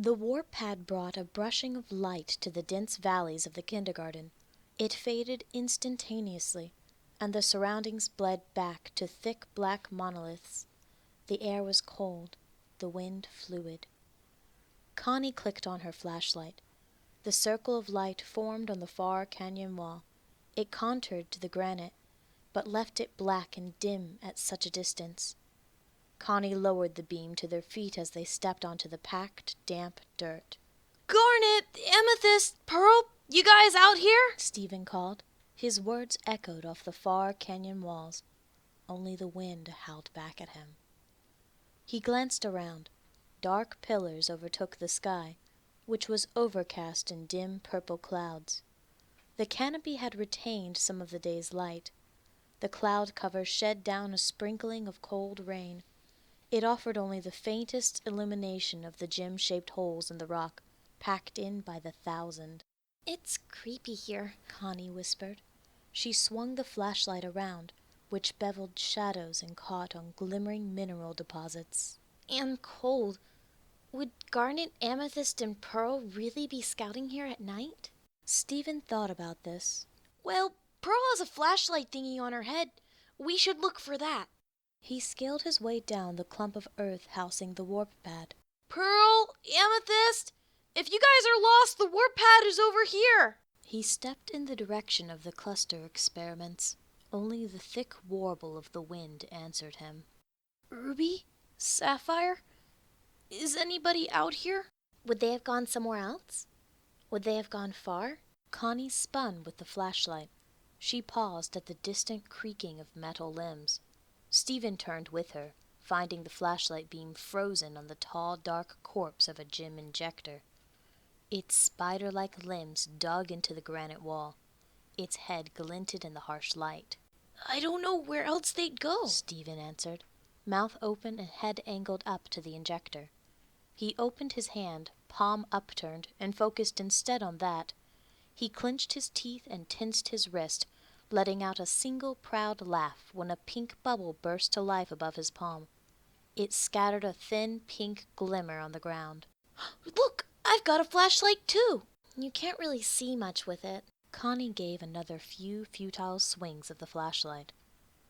The warp pad brought a brushing of light to the dense valleys of the kindergarten. It faded instantaneously, and the surroundings bled back to thick black monoliths. The air was cold, the wind fluid. Connie clicked on her flashlight. The circle of light formed on the far canyon wall. It contoured to the granite, but left it black and dim at such a distance. Connie lowered the beam to their feet as they stepped onto the packed, damp dirt. "Garnet, Amethyst, Pearl, you guys out here?" Stephen called. His words echoed off the far canyon walls. Only the wind howled back at him. He glanced around. Dark pillars overtook the sky, which was overcast in dim purple clouds. The canopy had retained some of the day's light. The cloud cover shed down a sprinkling of cold rain. It offered only the faintest illumination of the gem-shaped holes in the rock, packed in by the thousand. "It's creepy here," Connie whispered. She swung the flashlight around, which beveled shadows and caught on glimmering mineral deposits. "And cold. Would Garnet, Amethyst, and Pearl really be scouting here at night?" Stephen thought about this. "Well, Pearl has a flashlight thingy on her head. We should look for that." He scaled his way down the clump of earth housing the warp pad. "Pearl, Amethyst, if you guys are lost, the warp pad is over here." He stepped in the direction of the cluster experiments. Only the thick warble of the wind answered him. "Ruby? Sapphire? Is anybody out here?" Would they have gone somewhere else? Would they have gone far? Connie spun with the flashlight. She paused at the distant creaking of metal limbs. Stephen turned with her, finding the flashlight beam frozen on the tall, dark corpse of a gem injector. Its spider-like limbs dug into the granite wall. Its head glinted in the harsh light. "I don't know where else they'd go," Stephen answered, mouth open and head angled up to the injector. He opened his hand, palm upturned, and focused instead on that. He clenched his teeth and tensed his wrist, letting out a single proud laugh when a pink bubble burst to life above his palm. It scattered a thin pink glimmer on the ground. "Look, I've got a flashlight too." "You can't really see much with it." Connie gave another few futile swings of the flashlight.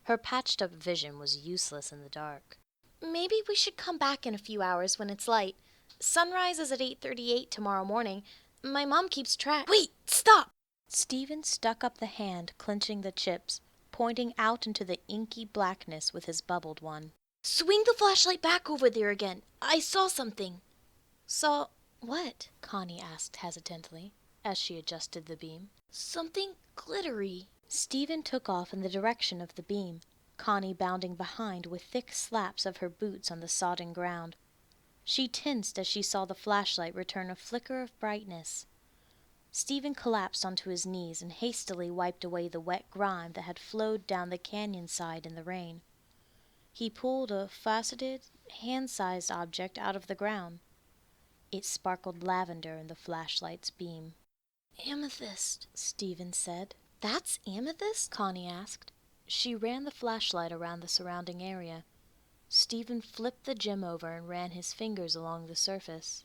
Her patched-up vision was useless in the dark. "Maybe we should come back in a few hours when it's light. Sunrise is at 8:38 tomorrow morning. My mom keeps track." "Wait, stop!" Stephen stuck up the hand clenching the chips, pointing out into the inky blackness with his bubbled one. "Swing the flashlight back over there again. I saw something." "Saw what?" Connie asked hesitantly, as she adjusted the beam. "Something glittery." Stephen took off in the direction of the beam, Connie bounding behind with thick slaps of her boots on the sodden ground. She tensed as she saw the flashlight return a flicker of brightness. Stephen collapsed onto his knees and hastily wiped away the wet grime that had flowed down the canyon side in the rain. He pulled a faceted, hand-sized object out of the ground. It sparkled lavender in the flashlight's beam. "Amethyst," Stephen said. "That's amethyst?" Connie asked. She ran the flashlight around the surrounding area. Stephen flipped the gem over and ran his fingers along the surface.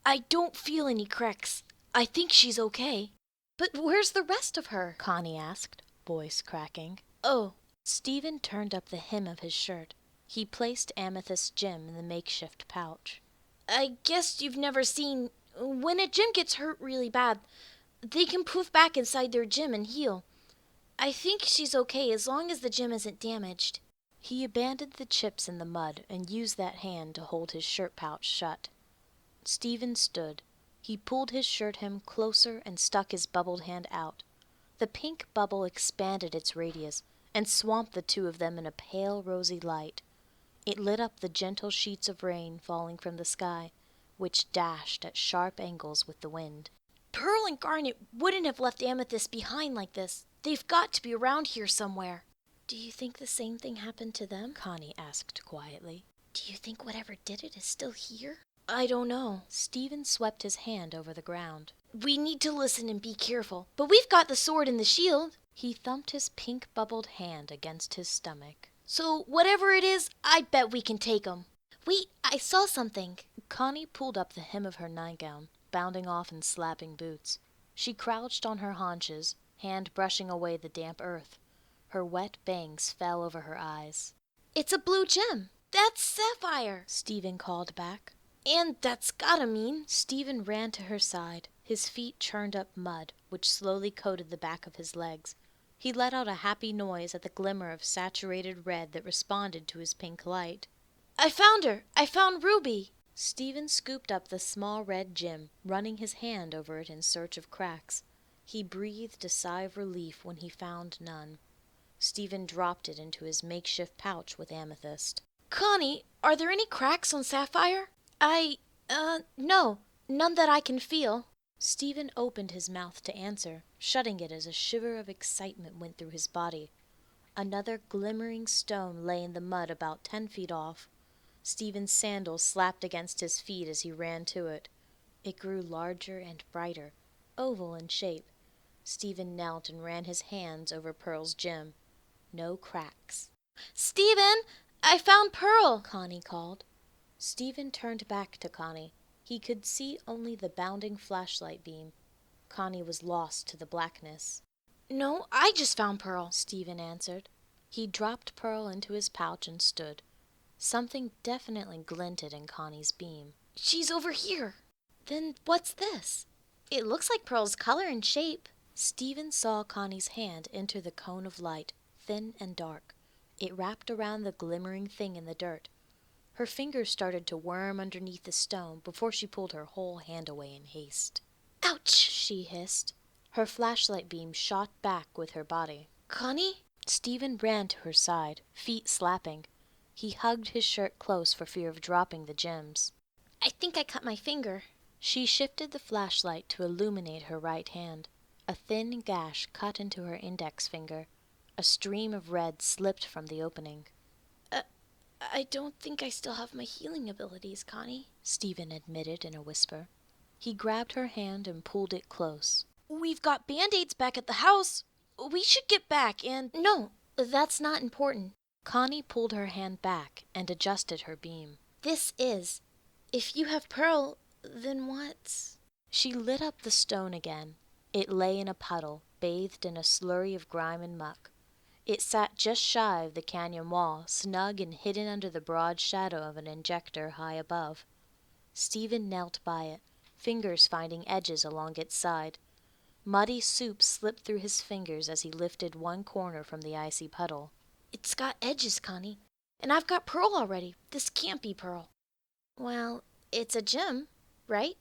I don't feel any cracks. I think she's okay." "But where's the rest of her?" Connie asked, voice cracking. "Oh." Stephen turned up the hem of his shirt. He placed Amethyst's gem in the makeshift pouch. "I guess you've never seen... When a gem gets hurt really bad, they can poof back inside their gem and heal. I think she's okay as long as the gem isn't damaged." He abandoned the chips in the mud and used that hand to hold his shirt pouch shut. Stephen stood. He pulled his shirt hem closer and stuck his bubbled hand out. The pink bubble expanded its radius and swamped the two of them in a pale rosy light. It lit up the gentle sheets of rain falling from the sky, which dashed at sharp angles with the wind. "Pearl and Garnet wouldn't have left Amethyst behind like this. They've got to be around here somewhere." "Do you think the same thing happened to them?" Connie asked quietly. "Do you think whatever did it is still here?" "I don't know." Stephen swept his hand over the ground. "We need to listen and be careful. But we've got the sword and the shield." He thumped his pink-bubbled hand against his stomach. "So whatever it is, I bet we can take 'em." Wait, I saw something. Connie pulled up the hem of her nightgown, bounding off in slapping boots. She crouched on her haunches, hand brushing away the damp earth. Her wet bangs fell over her eyes. It's a blue gem. That's sapphire, Stephen called back. And that's gotta mean... Stephen ran to her side. His feet churned up mud, which slowly coated the back of his legs. He let out a happy noise at the glimmer of saturated red that responded to his pink light. I found her! I found Ruby! Stephen scooped up the small red gem, running his hand over it in search of cracks. He breathed a sigh of relief when he found none. Stephen dropped it into his makeshift pouch with amethyst. Connie, are there any cracks on sapphire? No, none that I can feel. Stephen opened his mouth to answer, shutting it as a shiver of excitement went through his body. Another glimmering stone lay in the mud about 10 feet off. Stephen's sandals slapped against his feet as he ran to it. It grew larger and brighter, oval in shape. Stephen knelt and ran his hands over Pearl's gem. No cracks. Stephen, I found Pearl, Connie called. Stephen turned back to Connie. He could see only the bounding flashlight beam. Connie was lost to the blackness. No, I just found Pearl, Stephen answered. He dropped Pearl into his pouch and stood. Something definitely glinted in Connie's beam. She's over here. Then what's this? It looks like Pearl's color and shape. Stephen saw Connie's hand enter the cone of light, thin and dark. It wrapped around the glimmering thing in the dirt. Her fingers started to worm underneath the stone before she pulled her whole hand away in haste. Ouch, she hissed. Her flashlight beam shot back with her body. Connie? Stephen ran to her side, feet slapping. He hugged his shirt close for fear of dropping the gems. I think I cut my finger. She shifted the flashlight to illuminate her right hand. A thin gash cut into her index finger. A stream of red slipped from the opening. I don't think I still have my healing abilities, Connie, Stephen admitted in a whisper. He grabbed her hand and pulled it close. We've got Band-Aids back at the house. We should get back and... No, that's not important. Connie pulled her hand back and adjusted her beam. This is. If you have Pearl, then what's... She lit up the stone again. It lay in a puddle, bathed in a slurry of grime and muck. It sat just shy of the canyon wall, snug and hidden under the broad shadow of an injector high above. Stephen knelt by it, fingers finding edges along its side. Muddy soup slipped through his fingers as he lifted one corner from the icy puddle. It's got edges, Connie. And I've got Pearl already. This can't be Pearl. Well, it's a gem, right?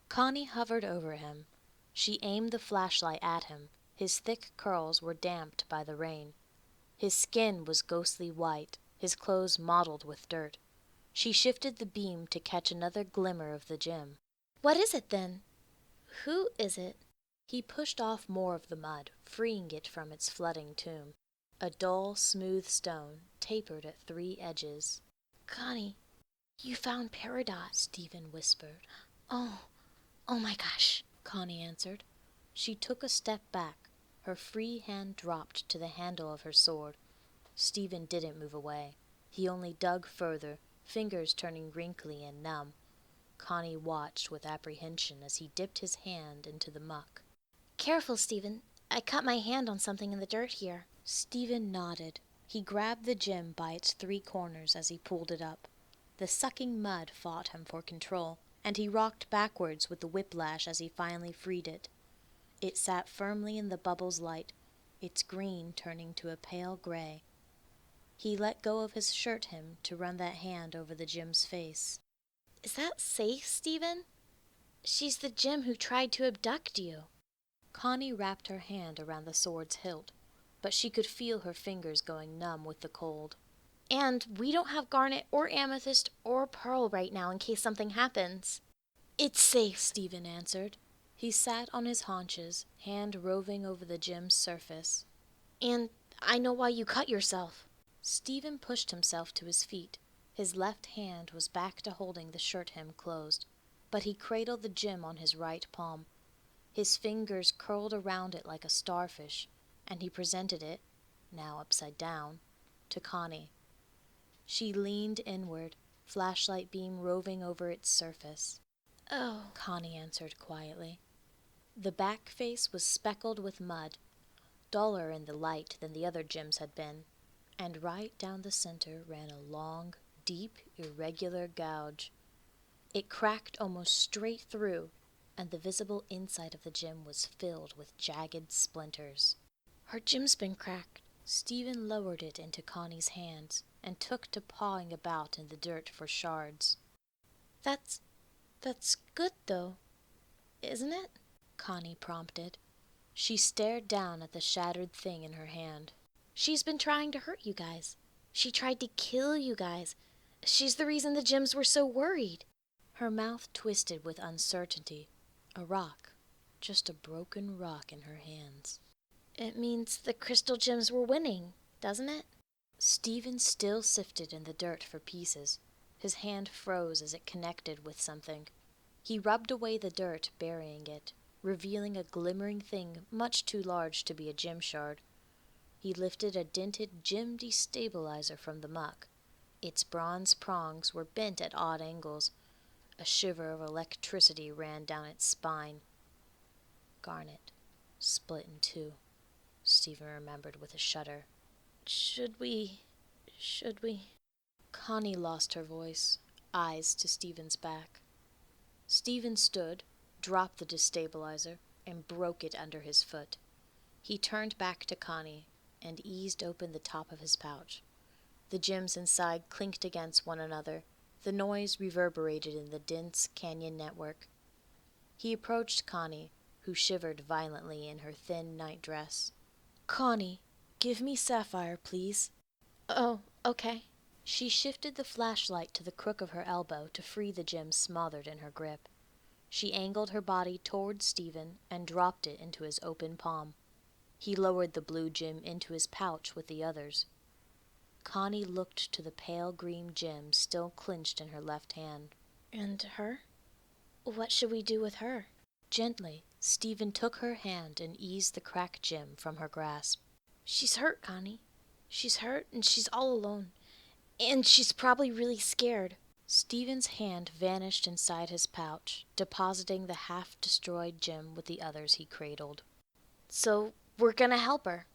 Connie hovered over him. She aimed the flashlight at him. His thick curls were damped by the rain. His skin was ghostly white, his clothes mottled with dirt. She shifted the beam to catch another glimmer of the gem. What is it, then? Who is it? He pushed off more of the mud, freeing it from its flooding tomb. A dull, smooth stone, tapered at 3 edges. Connie, you found Peridot, Stephen whispered. Oh my gosh, Connie answered. She took a step back. Her free hand dropped to the handle of her sword. Stephen didn't move away. He only dug further, fingers turning wrinkly and numb. Connie watched with apprehension as he dipped his hand into the muck. Careful, Stephen. I cut my hand on something in the dirt here. Stephen nodded. He grabbed the gem by its 3 corners as he pulled it up. The sucking mud fought him for control, and he rocked backwards with the whiplash as he finally freed it. It sat firmly in the bubble's light, its green turning to a pale gray. He let go of his shirt hem to run that hand over the gem's face. Is that safe, Stephen? She's the gem who tried to abduct you. Connie wrapped her hand around the sword's hilt, but she could feel her fingers going numb with the cold. And we don't have garnet or amethyst or pearl right now in case something happens. It's safe, Stephen answered. He sat on his haunches, hand roving over the gem's surface. And I know why you cut yourself. Stephen pushed himself to his feet. His left hand was back to holding the shirt hem closed, but he cradled the gem on his right palm. His fingers curled around it like a starfish, and he presented it, now upside down, to Connie. She leaned inward, flashlight beam roving over its surface. Oh. Connie answered quietly. The back face was speckled with mud, duller in the light than the other gems had been, and right down the center ran a long, deep, irregular gouge. It cracked almost straight through, and the visible inside of the gem was filled with jagged splinters. Our gem's been cracked. Stephen lowered it into Connie's hands and took to pawing about in the dirt for shards. That's good, though, isn't it? Connie prompted. She stared down at the shattered thing in her hand. She's been trying to hurt you guys. She tried to kill you guys. She's the reason the gems were so worried. Her mouth twisted with uncertainty. A rock, just a broken rock in her hands. It means the crystal gems were winning, doesn't it? Stephen still sifted in the dirt for pieces. His hand froze as it connected with something. He rubbed away the dirt, burying it, revealing a glimmering thing much too large to be a gem shard. He lifted a dented gem destabilizer from the muck. Its bronze prongs were bent at odd angles. A shiver of electricity ran down its spine. Garnet, split in two, Stephen remembered with a shudder. Should we? Connie lost her voice, eyes to Stephen's back. Stephen stood, dropped the destabilizer, and broke it under his foot. He turned back to Connie and eased open the top of his pouch. The gems inside clinked against one another. The noise reverberated in the dense canyon network. He approached Connie, who shivered violently in her thin night dress. "Connie, give me Sapphire, please." Oh, okay. She shifted the flashlight to the crook of her elbow to free the gem smothered in her grip. She angled her body toward Stephen and dropped it into his open palm. He lowered the blue gem into his pouch with the others. Connie looked to the pale green gem still clenched in her left hand. And her? What should we do with her? Gently, Stephen took her hand and eased the cracked gem from her grasp. She's hurt, Connie. She's hurt and she's all alone. And she's probably really scared. Stephen's hand vanished inside his pouch, depositing the half-destroyed gem with the others he cradled. So we're gonna help her.